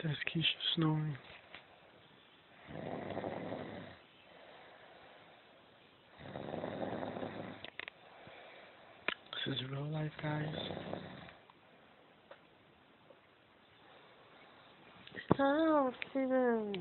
That's Keisha snoring. This is real life, guys. Oh, Steven.